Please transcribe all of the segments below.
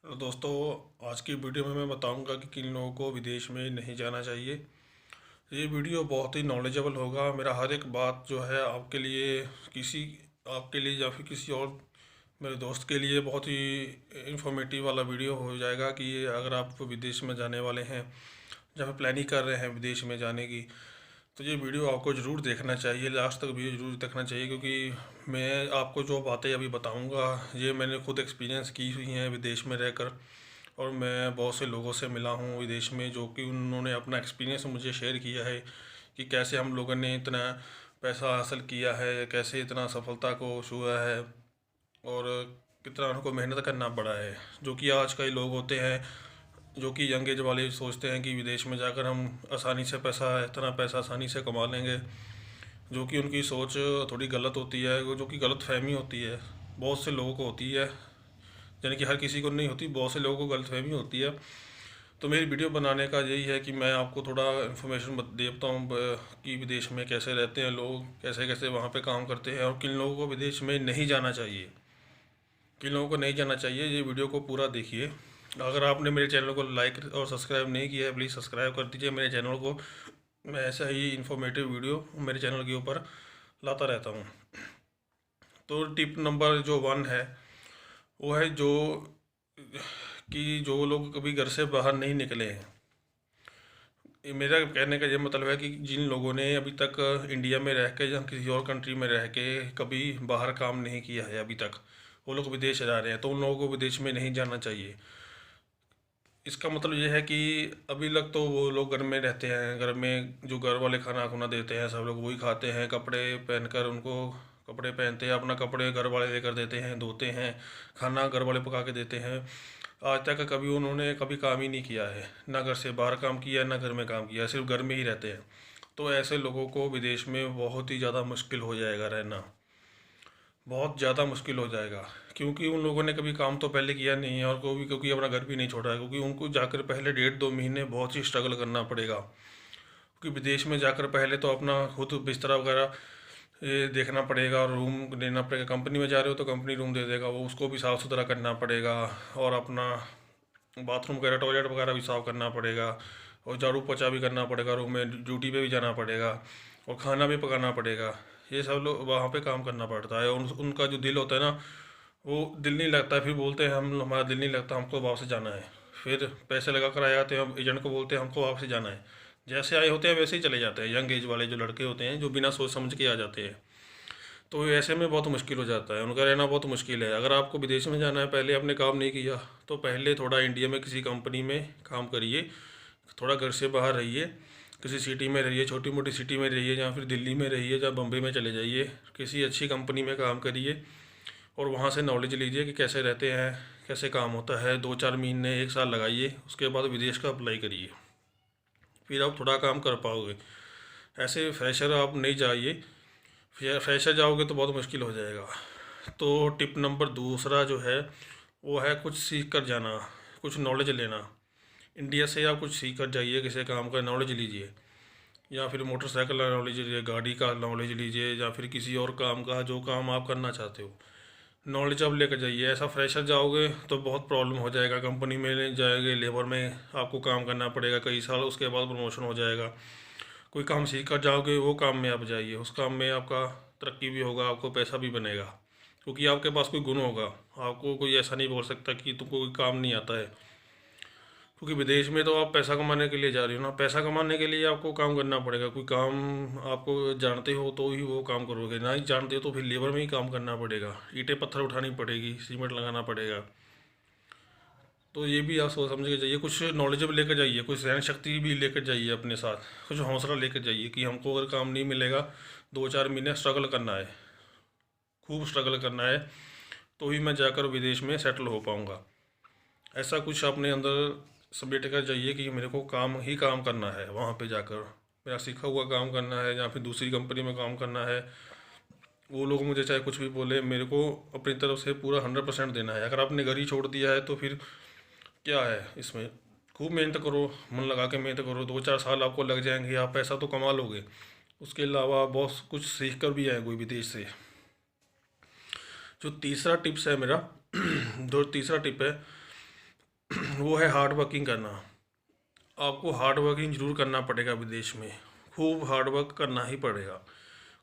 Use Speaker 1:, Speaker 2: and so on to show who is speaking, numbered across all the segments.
Speaker 1: तो दोस्तों, आज की वीडियो में मैं बताऊंगा कि किन लोगों को विदेश में नहीं जाना चाहिए। ये वीडियो बहुत ही नॉलेजेबल होगा। मेरा हर एक बात जो है किसी आपके लिए या फिर किसी और मेरे दोस्त के लिए बहुत ही इंफॉर्मेटिव वाला वीडियो हो जाएगा कि अगर आप विदेश में जाने वाले हैं या फिर प्लानिंग कर रहे हैं विदेश में जाने की, तो ये वीडियो आपको ज़रूर देखना चाहिए। लास्ट तक वीडियो ज़रूर देखना चाहिए, क्योंकि मैं आपको जो बातें अभी बताऊंगा ये मैंने खुद एक्सपीरियंस की हुई हैं विदेश में रहकर। और मैं बहुत से लोगों से मिला हूँ विदेश में, जो कि उन्होंने अपना एक्सपीरियंस मुझे शेयर किया है कि कैसे हम लोगों ने इतना पैसा हासिल किया है, कैसे इतना सफलता को छुआ है और कितना उनको मेहनत करना पड़ा है। जो कि आज कई लोग होते हैं जो कि यंग एज वाले सोचते हैं कि विदेश में जाकर हम आसानी से इतना पैसा आसानी से कमा लेंगे, जो कि उनकी सोच थोड़ी गलत होती है, जो कि गलत फहमी होती है। बहुत से लोगों को होती है, यानी कि हर किसी को नहीं होती, बहुत से लोगों को गलत फहमी होती है। तो मेरी वीडियो बनाने का यही है कि मैं आपको थोड़ा इन्फॉर्मेशन देता हूँ कि विदेश में कैसे रहते हैं लोग, कैसे कैसे वहाँ पे काम करते हैं और किन लोगों को विदेश में नहीं जाना चाहिए। किन लोगों को नहीं जाना चाहिए, ये वीडियो को पूरा देखिए। अगर आपने मेरे चैनल को लाइक और सब्सक्राइब नहीं किया है, प्लीज़ सब्सक्राइब कर दीजिए मेरे चैनल को। मैं ऐसा ही इन्फॉर्मेटिव वीडियो मेरे चैनल के ऊपर लाता रहता हूँ। तो टिप नंबर जो 1 है वो है कि जो लोग कभी घर से बाहर नहीं निकले हैं। मेरा कहने का ये मतलब है कि जिन लोगों ने अभी तक इंडिया में रह के या किसी और कंट्री में रह के कभी बाहर काम नहीं किया है अभी तक, वो लोग विदेश जा रहे हैं, तो उन लोगों को विदेश में नहीं जाना चाहिए। इसका मतलब ये है कि अभी तक तो वो लोग घर में रहते हैं, घर में जो घर वाले खाना खुना देते हैं सब लोग वही खाते हैं, कपड़े पहनकर उनको कपड़े पहनते हैं, अपना कपड़े घर वाले लेकर देते हैं, धोते हैं, खाना घर वाले पका के देते हैं। आज तक कभी उन्होंने कभी काम ही नहीं किया है, ना घर से बाहर काम किया है ना घर में काम किया है, सिर्फ घर में ही रहते हैं। तो ऐसे लोगों को विदेश में बहुत ही ज़्यादा मुश्किल हो जाएगा रहना, बहुत ज़्यादा मुश्किल हो जाएगा। क्योंकि उन लोगों ने कभी काम तो पहले किया नहीं है और कोई भी क्योंकि अपना घर भी नहीं छोड़ा है, क्योंकि उनको जाकर पहले 1.5-2 महीने बहुत ही स्ट्रगल करना पड़ेगा। क्योंकि विदेश में जाकर पहले तो अपना खुद बिस्तरा वगैरह ये देखना पड़ेगा और रूम लेना पड़ेगा। कंपनी में जा रहे हो तो कंपनी रूम दे देगा, वो उसको भी साफ़ सुथरा करना पड़ेगा और अपना बाथरूम वगैरह टॉयलेट वगैरह भी साफ़ करना पड़ेगा और झाड़ू पोछा भी करना पड़ेगा, रूम में ड्यूटी पे भी जाना पड़ेगा और खाना भी पकाना पड़ेगा। ये सब लोग वहाँ पे काम करना पड़ता है और उनका जो दिल होता है ना, वो दिल नहीं लगता है। फिर बोलते हैं हम हमारा दिल नहीं लगता, हमको वापस जाना है। फिर पैसे लगा कर आ जाते हैं, एजेंट को बोलते हैं हमको वापस जाना है। जैसे आए होते हैं वैसे ही चले जाते हैं। यंग एज वाले जो लड़के होते हैं जो बिना सोच समझ के आ जाते हैं, तो ऐसे में बहुत मुश्किल हो जाता है, उनका रहना बहुत मुश्किल है। अगर आपको विदेश में जाना है, पहले आपने काम नहीं किया, तो पहले थोड़ा इंडिया में किसी कंपनी में काम करिए, थोड़ा घर से बाहर रहिए, किसी सिटी में रहिए, छोटी मोटी सिटी में रहिए, या फिर दिल्ली में रहिए या बम्बई में चले जाइए, किसी अच्छी कंपनी में काम करिए और वहाँ से नॉलेज लीजिए कि कैसे रहते हैं, कैसे काम होता है। 2-4 महीने 1 साल लगाइए, उसके बाद विदेश का अप्लाई करिए, फिर आप थोड़ा काम कर पाओगे। ऐसे फ्रेशर आप नहीं जाइए, फ्रेशर जाओगे तो बहुत मुश्किल हो जाएगा। तो टिप नंबर दूसरा जो है वो है कुछ सीख कर जाना, कुछ नॉलेज लेना। इंडिया से आप कुछ सीख कर जाइए, किसी काम का नॉलेज लीजिए, या फिर मोटरसाइकिल का नॉलेज लीजिए, गाड़ी का नॉलेज लीजिए, या फिर किसी और काम का जो काम आप करना चाहते हो नॉलेज आप लेकर जाइए। ऐसा फ्रेशर जाओगे तो बहुत प्रॉब्लम हो जाएगा, कंपनी में जाएंगे लेबर में आपको काम करना पड़ेगा कई साल, उसके बाद प्रमोशन हो जाएगा। कोई काम सीख कर जाओगे वो काम में आप जाइए, उस काम में आपका तरक्की भी होगा, आपको पैसा भी बनेगा, क्योंकि आपके पास कोई गुण होगा। आपको कोई ऐसा नहीं बोल सकता कि तुमको कोई काम नहीं आता है, क्योंकि विदेश में तो आप पैसा कमाने के लिए जा रहे हो ना। पैसा कमाने के लिए आपको काम करना पड़ेगा, कोई काम आपको जानते हो तो ही वो काम करोगे, ना ही जानते हो तो फिर लेबर में ही काम करना पड़ेगा, ईंटें पत्थर उठानी पड़ेगी, सीमेंट लगाना पड़ेगा। तो ये भी आप सोच समझ के जाइए, कुछ नॉलेज भी लेकर जाइए, कुछ सहन शक्ति भी लेकर जाइए अपने साथ, कुछ हौसला लेकर जाइए कि हमको अगर काम नहीं मिलेगा 2-4 महीने स्ट्रगल करना है, खूब स्ट्रगल करना है, तो ही मैं जाकर विदेश में सेटल हो पाऊँगा। ऐसा कुछ अपने अंदर समेट कर जाइए कि मेरे को काम ही काम करना है, वहाँ पे जाकर मेरा सीखा हुआ काम करना है या फिर दूसरी कंपनी में काम करना है। वो लोग मुझे चाहे कुछ भी बोले, मेरे को अपनी तरफ से पूरा 100% देना है। अगर आपने घर ही छोड़ दिया है तो फिर क्या है इसमें। खूब मेहनत करो, मन लगा के मेहनत करो, 2-4 साल आपको लग जाएंगे, आप पैसा तो कमा लोगे, उसके अलावा बहुत कुछ सीख कर भी आएंगे विदेश से। जो तीसरा टिप्स है मेरा जो तीसरा टिप है वो है हार्ड वर्किंग करना। आपको हार्ड वर्किंग ज़रूर करना पड़ेगा विदेश में, खूब हार्ड वर्क करना ही पड़ेगा।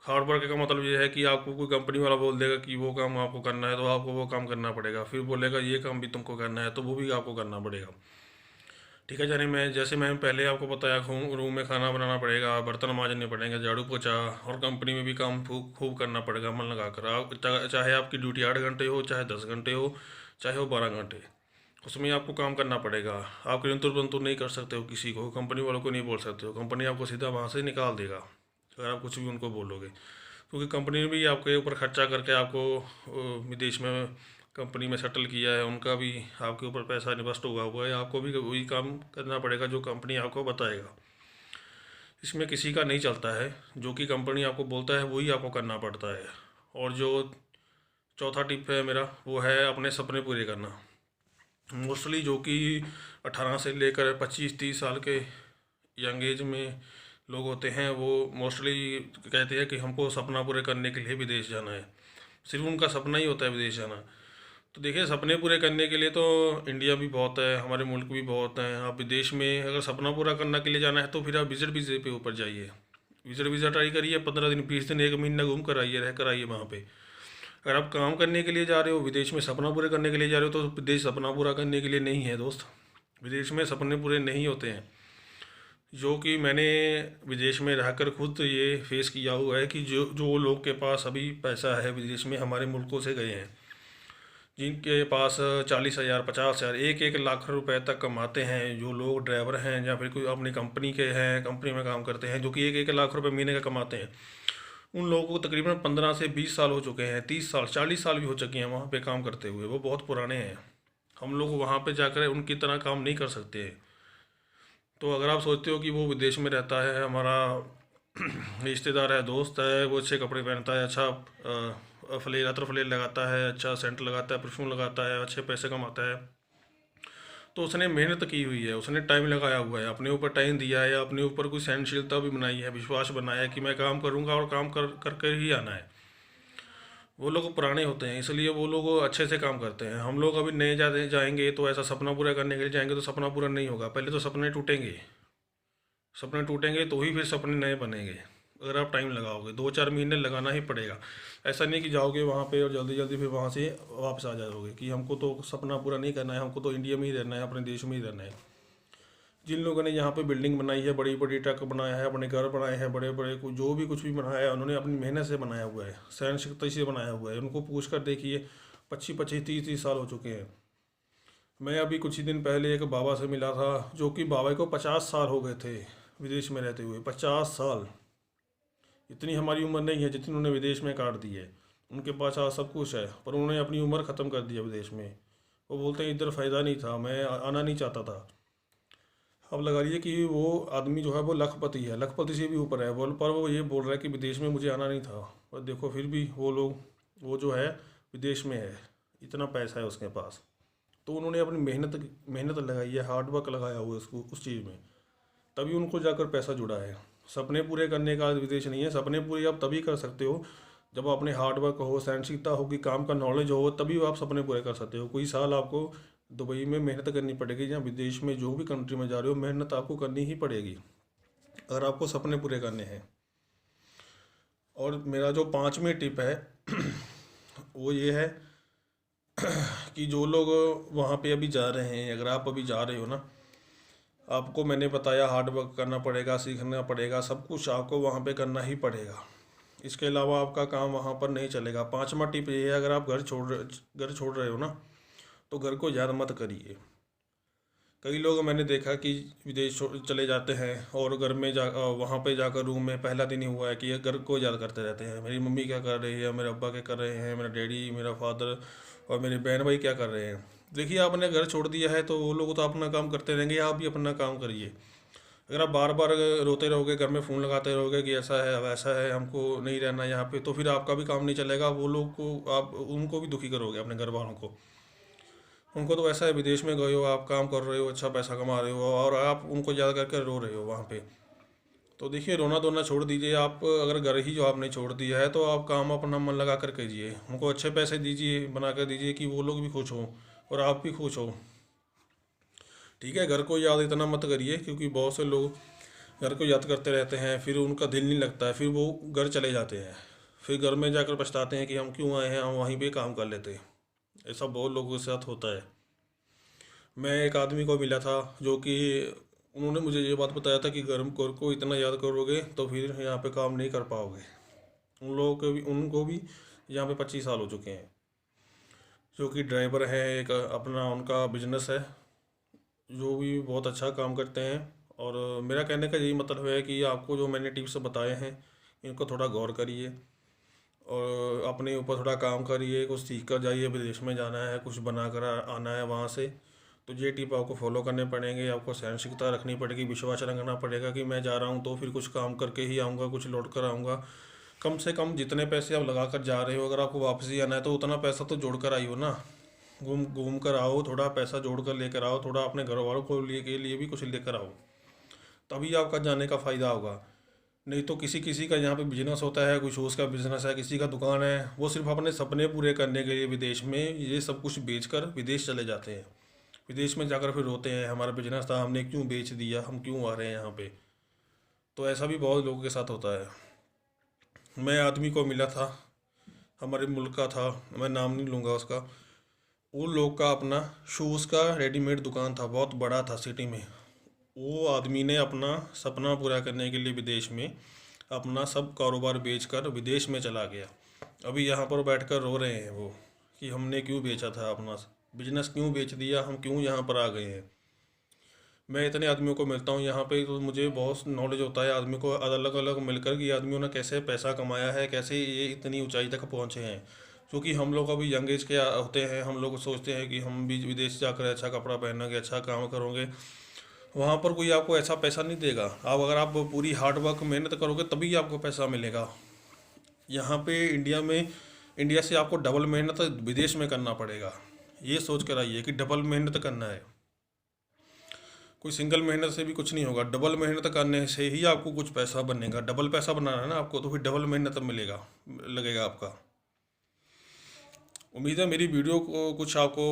Speaker 1: हार्ड वर्क का मतलब ये है कि आपको कोई कंपनी वाला बोल देगा कि वो काम आपको करना है तो आपको वो काम करना पड़ेगा, फिर बोलेगा ये काम भी तुमको करना है तो वो भी आपको करना पड़ेगा। ठीक है जाने मैं जैसे मैं पहले आपको बताया रूम में खाना बनाना पड़ेगा, बर्तन मांजने पड़ेंगे, झाड़ू पोछा, और कंपनी में भी काम खूब खूब करना पड़ेगा मन लगा कर। आप चाहे आपकी ड्यूटी 8 घंटे हो, चाहे 10 घंटे हो, चाहे वो 12 घंटे, उसमें आपको काम करना पड़ेगा। आप किंतु परंतु नहीं कर सकते हो, किसी को कंपनी वालों को नहीं बोल सकते हो, कंपनी आपको सीधा वहाँ से निकाल देगा अगर आप कुछ भी उनको बोलोगे, क्योंकि कंपनी ने भी आपके ऊपर खर्चा करके आपको विदेश में कंपनी में सेटल किया है, उनका भी आपके ऊपर पैसा इन्वेस्ट हुआ हुआ है, आपको भी वही काम करना पड़ेगा जो कंपनी आपको बताएगा। इसमें किसी का नहीं चलता है, जो कि कंपनी आपको बोलता है वही आपको करना पड़ता है। और जो चौथा टिप है मेरा, वो है अपने सपने पूरे करना। मोस्टली जो कि 18 से लेकर 25-30 साल के यंग एज में लोग होते हैं, वो मोस्टली कहते हैं कि हमको सपना पूरे करने के लिए विदेश जाना है, सिर्फ उनका सपना ही होता है विदेश जाना। तो देखिए, सपने पूरे करने के लिए तो इंडिया भी बहुत है, हमारे मुल्क भी बहुत हैं। आप विदेश में अगर सपना पूरा करने के लिए जाना है तो फिर आप विजिट वीज़े पे ऊपर जाइए, विजिट वीज़ा ट्राई करिए, 15 दिन 20 दिन 1 महीना घूम कर आइए, रह कर आइए वहाँ पे। अगर आप काम करने के लिए जा रहे हो, विदेश में सपना पूरे करने के लिए जा रहे हो, तो विदेश सपना पूरा करने के लिए नहीं है दोस्त। विदेश में सपने पूरे नहीं होते हैं, जो कि मैंने विदेश में रहकर खुद ये फेस किया हुआ है कि जो जो लोग के पास अभी पैसा है विदेश में, हमारे मुल्कों से गए हैं, जिनके पास 40,000 50,000 1-1 लाख रुपए तक कमाते हैं, जो लोग ड्राइवर हैं या फिर कोई अपनी कंपनी के हैं, कंपनी में काम करते हैं, जो कि 1-1 लाख रुपए महीने का कमाते हैं, उन लोगों को तकरीबन 15 से 20 साल हो चुके हैं, 30 साल 40 साल भी हो चुके हैं वहाँ पे काम करते हुए, वो बहुत पुराने हैं। हम लोग वहाँ पे जाकर उनकी तरह काम नहीं कर सकते हैं। तो अगर आप सोचते हो कि वो विदेश में रहता है, हमारा रिश्तेदार है, दोस्त है, वो अच्छे कपड़े पहनता है, अच्छा फ्लेर अतर फ्लेर लगाता है, अच्छा सेंट लगाता है, परफ्यूम लगाता है, अच्छे पैसे कमाता है, तो उसने मेहनत की हुई है, उसने टाइम लगाया हुआ है, अपने ऊपर टाइम दिया है, अपने ऊपर कोई सहनशीलता भी बनाई है, विश्वास बनाया है कि मैं काम करूँगा और काम कर करके ही आना है। वो लोग पुराने होते हैं, इसलिए वो लोग अच्छे से काम करते हैं। हम लोग अभी नए जाएंगे तो ऐसा सपना पूरा करने के लिए जाएंगे तो सपना पूरा नहीं होगा, पहले तो सपने टूटेंगे, सपने टूटेंगे तो ही फिर सपने नए बनेंगे। अगर आप टाइम लगाओगे, 2-4 महीने लगाना ही पड़ेगा। ऐसा नहीं कि जाओगे वहाँ पे और जल्दी जल्दी फिर वहाँ से वापस आ जाओगे कि हमको तो सपना पूरा नहीं करना है, हमको तो इंडिया में ही रहना है, अपने देश में ही रहना है। जिन लोगों ने यहाँ पे बिल्डिंग बनाई है, बड़ी बड़ी ट्रक बनाया है, अपने घर बनाए हैं, बड़े बड़े जो भी कुछ भी बनाया है, उन्होंने अपनी मेहनत से बनाया हुआ है, सहन शक्ति से बनाया हुआ है। उनको पूछ कर देखिए, 25-25 30-30 साल हो चुके हैं। मैं अभी कुछ ही दिन पहले एक बाबा से मिला था, जो कि बाबा को 50 साल हो गए थे विदेश में रहते हुए, 50 साल। इतनी हमारी उम्र नहीं है जितनी उन्होंने विदेश में काट दी है। उनके पास आज सब कुछ है, पर उन्होंने अपनी उम्र ख़त्म कर दिया विदेश में। वो बोलते हैं इधर फ़ायदा नहीं था, मैं आना नहीं चाहता था। अब लगा लीजिए कि वो आदमी जो है वो लखपति है, लखपति से भी ऊपर है, बोल पर वो ये बोल रहा है कि विदेश में मुझे आना नहीं था। और देखो फिर भी वो लोग, वो जो है विदेश में है, इतना पैसा है उसके पास, तो उन्होंने अपनी मेहनत मेहनत लगाई है, हार्ड वर्क लगाया हुआ है उसको उस चीज़ में, तभी उनको जाकर पैसा जुड़ा है। सपने पूरे करने का विदेश नहीं है, सपने पूरे आप तभी कर सकते हो जब अपने हार्ड वर्क हो, सहनशीलता होगी, काम का नॉलेज हो, तभी आप सपने पूरे कर सकते हो। कोई साल आपको दुबई में मेहनत करनी पड़ेगी, या विदेश में जो भी कंट्री में जा रहे हो, मेहनत आपको करनी ही पड़ेगी अगर आपको सपने पूरे करने हैं। और मेरा जो 5वीं टिप है वो ये है कि जो लोग वहाँ पे अभी जा रहे हैं, अगर आप अभी जा रहे हो ना, आपको मैंने बताया हार्ड वर्क करना पड़ेगा, सीखना पड़ेगा, सब कुछ आपको वहाँ पे करना ही पड़ेगा। इसके अलावा आपका काम वहाँ पर नहीं चलेगा। 5वां टिप ये है, अगर आप घर छोड़ रहे हो ना, तो घर को याद मत करिए। कई लोग मैंने देखा कि विदेश चले जाते हैं और घर में वहाँ पे जाकर रूम में पहला दिन ही हुआ है कि ये घर को याद करते रहते हैं, मेरी मम्मी क्या कर रही है, मेरे अब्बा क्या कर रहे हैं, मेरा डैडी, मेरा फादर और मेरे बहन भाई क्या कर रहे हैं। देखिए, आपने घर छोड़ दिया है तो वो लोग तो अपना काम करते रहेंगे, आप भी अपना काम करिए। अगर आप बार बार रोते रहोगे, घर में फ़ोन लगाते रहोगे कि ऐसा है वैसा है, हमको नहीं रहना यहाँ पे, तो फिर आपका भी काम नहीं चलेगा। वो लोग को आप उनको भी दुखी करोगे, अपने घर वालों को। उनको तो ऐसा है, विदेश में गए हो, आप काम कर रहे हो, अच्छा पैसा कमा रहे हो, और आप उनको याद करके रो रहे हो वहाँ पे। तो देखिए, रोना धोना छोड़ दीजिए। आप अगर घर ही जो आपने छोड़ दिया है, तो आप काम अपना मन लगा कर कीजिए, उनको अच्छे पैसे दीजिए, बना कर दीजिए कि वो लोग भी खुश हों और आप भी खुश हो। ठीक है, घर को याद इतना मत करिए, क्योंकि बहुत से लोग घर को याद करते रहते हैं, फिर उनका दिल नहीं लगता है, फिर वो घर चले जाते हैं, फिर घर में जाकर पछताते हैं कि हम क्यों आए हैं, हम वहीं पे काम कर लेते। ऐसा बहुत लोगों के साथ होता है। मैं एक आदमी को मिला था जो कि उन्होंने मुझे ये बात बताया था कि घर को इतना याद करोगे तो फिर यहाँ पे काम नहीं कर पाओगे। उनको भी यहाँ पे 25 साल हो चुके हैं, जो कि ड्राइवर है, एक अपना उनका बिजनेस है, जो भी बहुत अच्छा काम करते हैं। और मेरा कहने का यही मतलब है कि आपको जो मैंने टिप्स बताए हैं इनको थोड़ा गौर करिए और अपने ऊपर थोड़ा काम करिए, कुछ सीख कर जाइए। विदेश में जाना है, कुछ बना कर आना है वहाँ से, तो ये टिप आपको फॉलो करने पड़ेंगे। आपको सहनशीलता रखनी पड़ेगी, विश्वास रखना पड़ेगा कि मैं जा रहा हूँ तो फिर कुछ काम करके ही आऊँगा, कुछ लौट कर आऊँगा। कम से कम जितने पैसे आप लगा कर जा रहे हो, अगर आपको वापसी आना है तो उतना पैसा तो जोड़ कर आइयो ना। घूम घूम कर आओ, थोड़ा पैसा जोड़ कर लेकर आओ, थोड़ा अपने घर वालों को के लिए भी कुछ लेकर आओ, तभी आपका जाने का फ़ायदा होगा। नहीं तो किसी किसी का यहाँ पे बिजनेस होता है, कोई शूज़ का बिजनेस है, किसी का दुकान है, वो सिर्फ अपने सपने पूरे करने के लिए विदेश में ये सब कुछ बेचकर विदेश चले जाते हैं। विदेश में जाकर फिर रोते हैं हमारा बिजनेस था, हमने क्यों बेच दिया, हम क्यों आ रहे हैं यहाँ पे। तो ऐसा भी बहुत लोगों के साथ होता है। मैं आदमी को मिला था, हमारे मुल्क का था, मैं नाम नहीं लूँगा उसका। उन लोग का अपना शूज़ का रेडीमेड दुकान था, बहुत बड़ा था सिटी में। वो आदमी ने अपना सपना पूरा करने के लिए विदेश में अपना सब कारोबार बेचकर विदेश में चला गया। अभी यहाँ पर बैठकर रो रहे हैं वो कि हमने क्यों बेचा था, अपना बिजनेस क्यों बेच दिया, हम क्यों यहाँ पर आ गए हैं। मैं इतने आदमियों को मिलता हूँ यहाँ पे, तो मुझे बहुत नॉलेज होता है आदमी को अलग अलग मिलकर कि आदमियों ने कैसे पैसा कमाया है, कैसे ये इतनी ऊंचाई तक पहुँचे हैं। क्योंकि हम लोग अभी यंग एज के होते हैं, हम लोग सोचते हैं कि हम भी विदेश जाकर अच्छा कपड़ा पहनेंगे, अच्छा काम करोगे। वहाँ पर कोई आपको ऐसा पैसा नहीं देगा। आप अगर आप पूरी हार्ड वर्क मेहनत करोगे तभी आपको पैसा मिलेगा। यहाँ पे इंडिया से आपको डबल मेहनत विदेश में करना पड़ेगा। ये सोच कर आइए कि डबल मेहनत करना है, कोई सिंगल मेहनत से भी कुछ नहीं होगा। डबल मेहनत करने से ही आपको कुछ पैसा बनेगा। डबल पैसा बनाना है ना आपको, तो फिर डबल मेहनत मिलेगा, लगेगा आपका। उम्मीद है मेरी वीडियो को कुछ आपको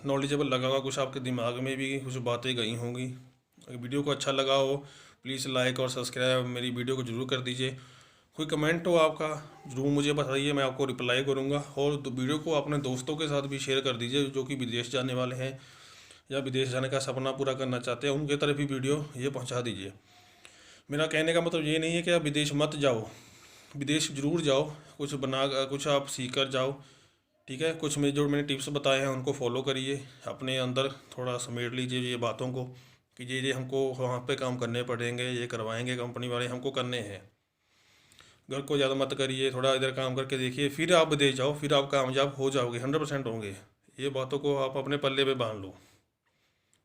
Speaker 1: नॉलेजेबल लगा होगा, कुछ आपके दिमाग में भी कुछ बातें गई होंगी। अगर वीडियो को अच्छा लगा हो प्लीज़ लाइक और सब्सक्राइब मेरी वीडियो को ज़रूर कर दीजिए। कोई कमेंट हो आपका ज़रूर मुझे बताइए, मैं आपको रिप्लाई करूँगा। और वीडियो को अपने दोस्तों के साथ भी शेयर कर दीजिए जो कि विदेश जाने वाले हैं या विदेश जाने का सपना पूरा करना चाहते हैं, उनके तरफ भी वीडियो ये पहुँचा दीजिए। मेरा कहने का मतलब ये नहीं है कि आप विदेश मत जाओ, विदेश ज़रूर जाओ, कुछ आप सीख कर जाओ। ठीक है, कुछ जो मैंने टिप्स बताए हैं उनको फॉलो करिए, अपने अंदर थोड़ा समेट लीजिए ये बातों को कि ये हमको वहाँ पे काम करने पड़ेंगे, ये करवाएंगे कंपनी वाले, हमको करने हैं। घर को ज़्यादा मत करिए, थोड़ा इधर काम करके देखिए, फिर आप विदेश जाओ, फिर आप कामयाब हो जाओगे, 100% होंगे। ये बातों को आप अपने पल्ले पे बांध लो।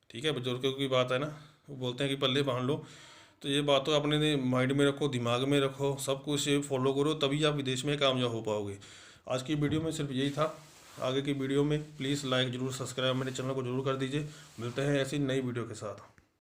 Speaker 1: ठीक है, बुजुर्गों की बात है ना, वो बोलते हैं कि पल्ले बांध लो। तो ये बात तो अपने माइंड में रखो, दिमाग में रखो, सब कुछ फॉलो करो, तभी आप विदेश में कामयाब हो पाओगे। आज की वीडियो में सिर्फ यही था। आगे की वीडियो में प्लीज़ लाइक ज़रूर, सब्सक्राइब मेरे चैनल को ज़रूर कर दीजिए। मिलते हैं ऐसी नई वीडियो के साथ।